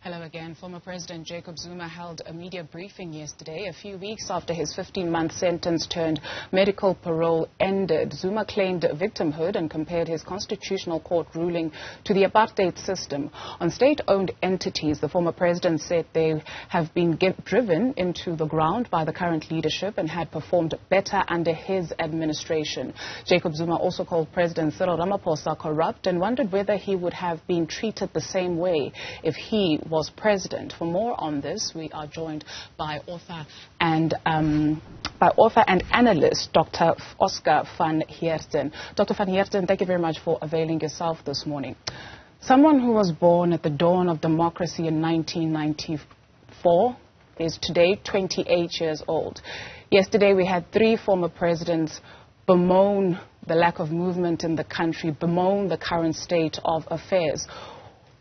Hello again. Former President Jacob Zuma held a media briefing yesterday, a few weeks after his 15-month sentence turned medical parole ended. Zuma claimed victimhood and compared his constitutional court ruling to the apartheid system. On state-owned entities, the former president said they have been driven into the ground by the current leadership and had performed better under his administration. Jacob Zuma also called President Cyril Ramaphosa corrupt and wondered whether he would have been treated the same way if he was president. For more on this, we are joined by author and analyst, Dr. Oscar van Heerden. Dr. van Heerden, thank you very much for availing yourself this morning. Someone who was born at the dawn of democracy in 1994 is today 28 years old. Yesterday, we had three former presidents bemoan the lack of movement in the country, bemoan the current state of affairs.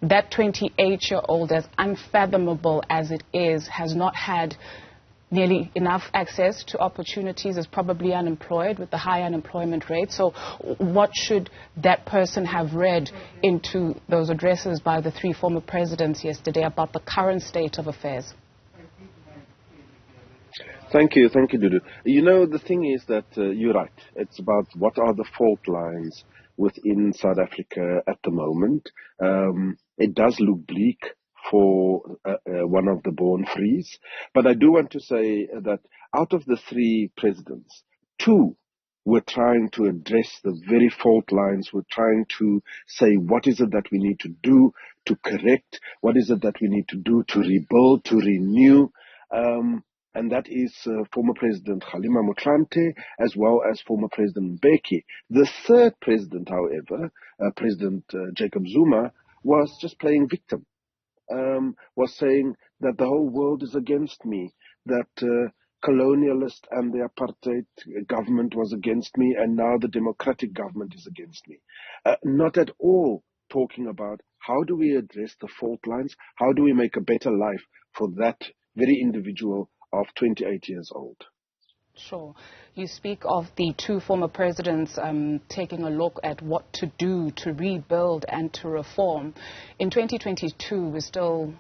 That 28-year-old, as unfathomable as it is, has not had nearly enough access to opportunities, is probably unemployed with the high unemployment rate. So what should that person have read into those addresses by the three former presidents yesterday about the current state of affairs? Thank you, Dudu. You know, the thing is that you're right. It's about what are the fault lines within South Africa at the moment. It does look bleak for one of the born frees. But I do want to say that out of the three presidents, two were trying to address the very fault lines. We're trying to say what is it that we need to do to correct, what is it that we need to do to rebuild, to renew. And that is former President Kgalema Motlanthe as well as former President Mbeki. The third president, however, President Jacob Zuma, was just playing victim, was saying that the whole world is against me, that colonialist and the apartheid government was against me, and now the democratic government is against me. Not at all talking about how do we address the fault lines, how do we make a better life for that very individual of 28 years old. Sure. You speak of the two former presidents taking a look at what to do to rebuild and to reform. In 2022, we're still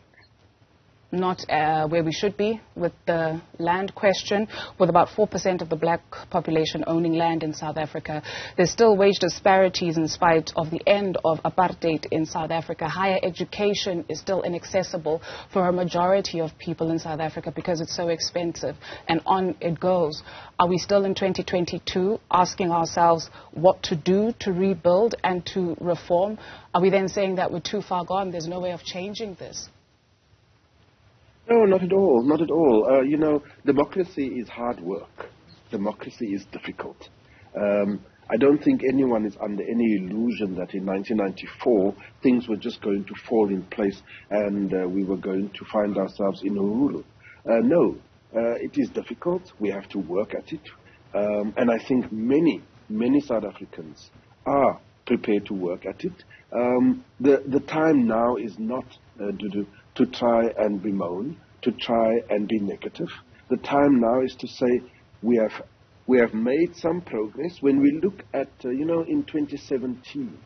not where we should be with the land question, with about 4% of the black population owning land in South Africa. There's still wage disparities in spite of the end of apartheid in South Africa. Higher education is still inaccessible for a majority of people in South Africa because it's so expensive, and on it goes. Are we still in 2022 asking ourselves what to do to rebuild and to reform? Are we then saying that we're too far gone, there's no way of changing this? No, not at all, not at all. You know, democracy is hard work. Democracy is difficult. I don't think anyone is under any illusion that in 1994 things were just going to fall in place and we were going to find ourselves in Uhuru. No, it is difficult. We have to work at it. And I think many South Africans are prepared to work at it. The time now is not to try and bemoan, to try and be negative. The time now is to say we have made some progress. When we look at, in 2017,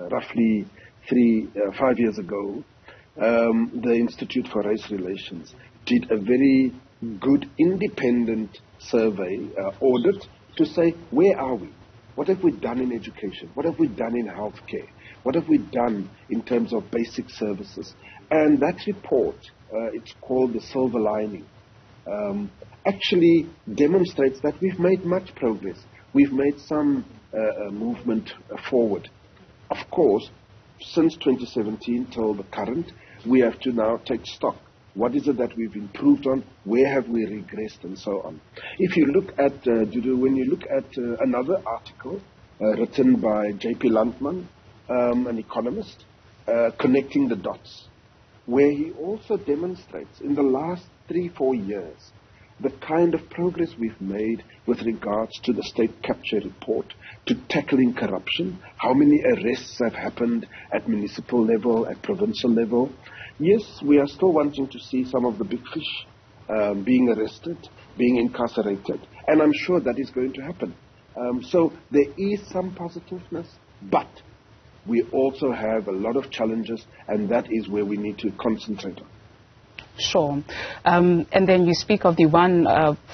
roughly 5 years ago, the Institute for Race Relations did a very good independent survey, audit, to say where are we? What have we done in education? What have we done in healthcare? What have we done in terms of basic services? And that report, it's called the Silver Lining, actually demonstrates that we've made much progress. We've made some movement forward. Of course, since 2017 till the current, we have to now take stock. What is it that we've improved on? Where have we regressed, and so on? If you look at, when you look at another article written by J.P. Landman, an economist, connecting the dots, where he also demonstrates in the last 3-4 years the kind of progress we've made with regards to the state capture report, to tackling corruption, how many arrests have happened at municipal level, at provincial level. Yes, we are still wanting to see some of the big fish being arrested, being incarcerated, and I'm sure that is going to happen. So there is some positiveness, but we also have a lot of challenges, and that is where we need to concentrate on. Sure. And then you speak of the one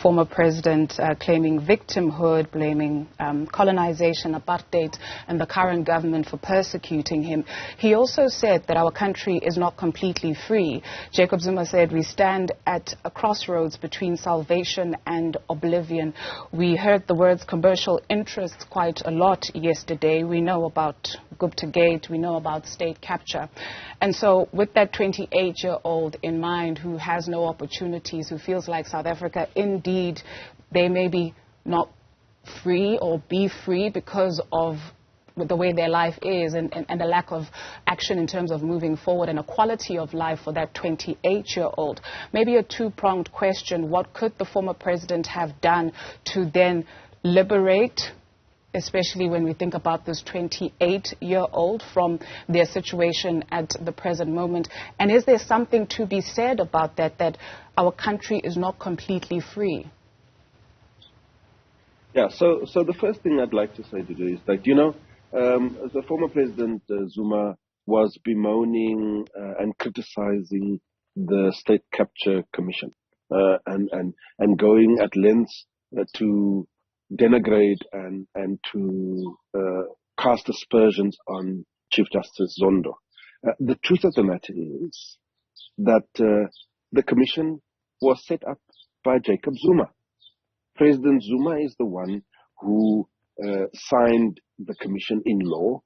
former president claiming victimhood, blaming colonization, apartheid, and the current government for persecuting him. He also said that our country is not completely free. Jacob Zuma said we stand at a crossroads between salvation and oblivion. We heard the words commercial interests quite a lot yesterday. We know about Gupta Gate, we know about state capture. And so with that 28-year-old in mind who has no opportunities, who feels like South Africa, indeed, they may be not free or be free because of the way their life is and the lack of action in terms of moving forward and a quality of life for that 28-year-old. Maybe a two-pronged question. What could the former president have done to then liberate, especially when we think about this 28-year-old, from their situation at the present moment? And is there something to be said about that our country is not completely free? Yeah, so the first thing I'd like to say today is that, the former President Zuma was bemoaning and criticizing the State Capture Commission and going at lengths to denigrate and to cast aspersions on Chief Justice Zondo. The truth of the matter is that the commission was set up by Jacob Zuma. President Zuma is the one who signed the commission in law,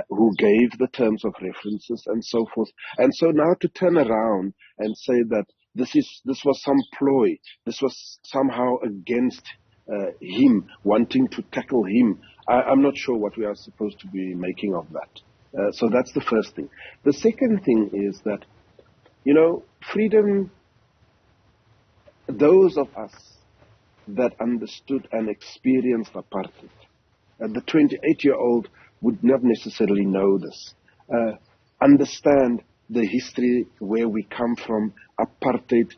who gave the terms of references and so forth. And so now to turn around and say that this was some ploy, this was somehow against him, wanting to tackle him, I'm not sure what we are supposed to be making of that. So that's the first thing. The second thing is that, freedom, those of us that understood and experienced apartheid, the 28-year-old would not necessarily know this, understand the history, where we come from, apartheid,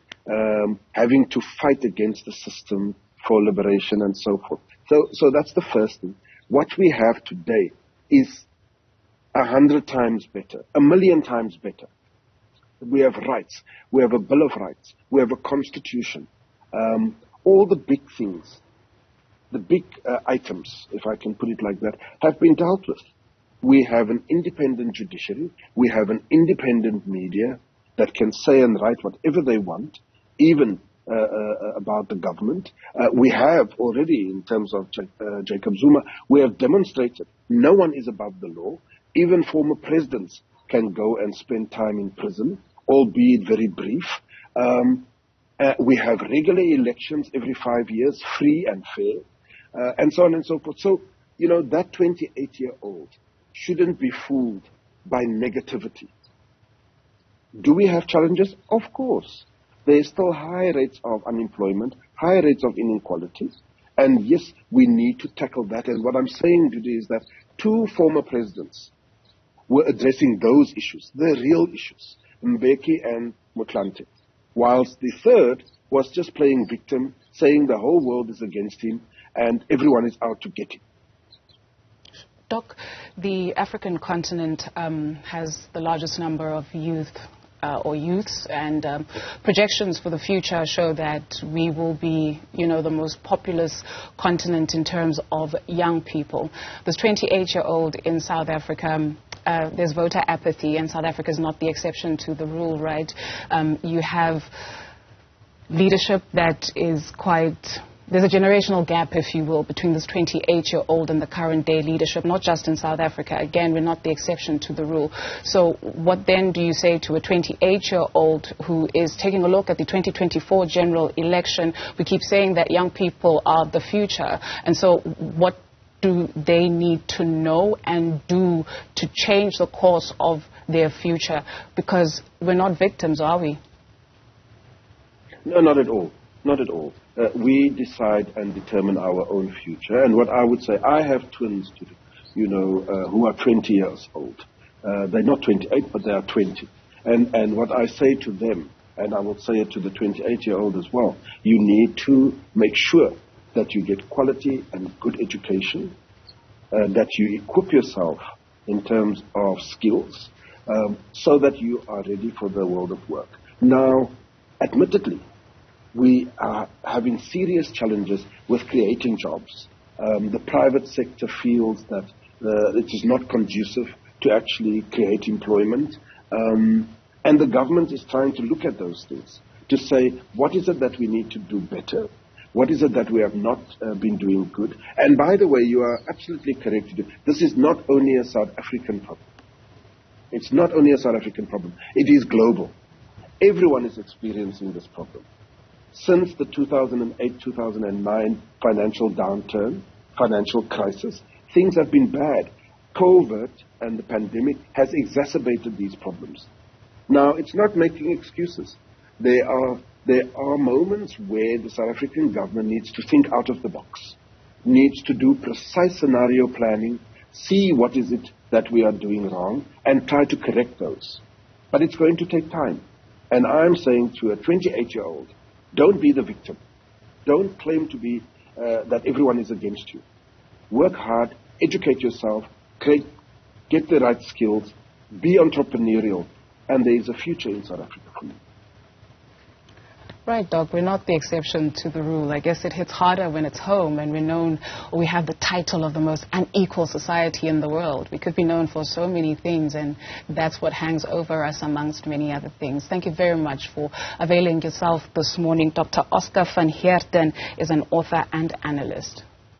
having to fight against the system for liberation and so forth. So that's the first thing. What we have today is 100 times better, 1,000,000 times better. We have rights. We have a Bill of Rights. We have a constitution. All the big things, the big items, if I can put it like that, have been dealt with. We have an independent judiciary. We have an independent media that can say and write whatever they want, even about the government. We have already, in terms of Jacob Zuma, we have demonstrated no one is above the law. Even former presidents can go and spend time in prison, albeit very brief. We have regular elections every 5 years, free and fair, and so on and so forth. So, that 28-year-old shouldn't be fooled by negativity. Do we have challenges? Of course. There are still high rates of unemployment, high rates of inequality, and yes, we need to tackle that. And what I'm saying today is that 2 former presidents were addressing those issues, the real issues, Mbeki and Motlanthe, whilst the third was just playing victim, saying the whole world is against him and everyone is out to get him. Doc, the African continent has the largest number of youths, and projections for the future show that we will be, the most populous continent in terms of young people. This 28-year-old in South Africa, there's voter apathy, and South Africa is not the exception to the rule, right? You have leadership that is quite... There's a generational gap, if you will, between this 28-year-old and the current day leadership, not just in South Africa. Again, we're not the exception to the rule. So what then do you say to a 28-year-old who is taking a look at the 2024 general election? We keep saying that young people are the future. And so what do they need to know and do to change the course of their future? Because we're not victims, are we? No, not at all. Not at all. We decide and determine our own future. And what I would say, I have twins today, who are 20 years old. They're not 28, but they are 20. And what I say to them, and I will say it to the 28-year-old as well, you need to make sure that you get quality and good education, that you equip yourself in terms of skills, so that you are ready for the world of work. Now, admittedly, we are having serious challenges with creating jobs. The private sector feels that it is not conducive to actually create employment. And the government is trying to look at those things to say, what is it that we need to do better? What is it that we have not been doing good? And by the way, you are absolutely correct. This is not only a South African problem. It's not only a South African problem. It is global. Everyone is experiencing this problem. Since the 2008-2009 financial downturn, financial crisis, things have been bad. COVID and the pandemic has exacerbated these problems. Now, it's not making excuses. There are moments where the South African government needs to think out of the box, needs to do precise scenario planning, see what is it that we are doing wrong, and try to correct those. But it's going to take time. And I'm saying to a 28-year-old, don't be the victim. Don't claim to be that everyone is against you. Work hard, educate yourself, get the right skills, be entrepreneurial, and there is a future in South Africa for you. Right, Doc. We're not the exception to the rule. I guess it hits harder when it's home and we have the title of the most unequal society in the world. We could be known for so many things, and that's what hangs over us amongst many other things. Thank you very much for availing yourself this morning. Dr. Oscar van Heerden is an author and analyst.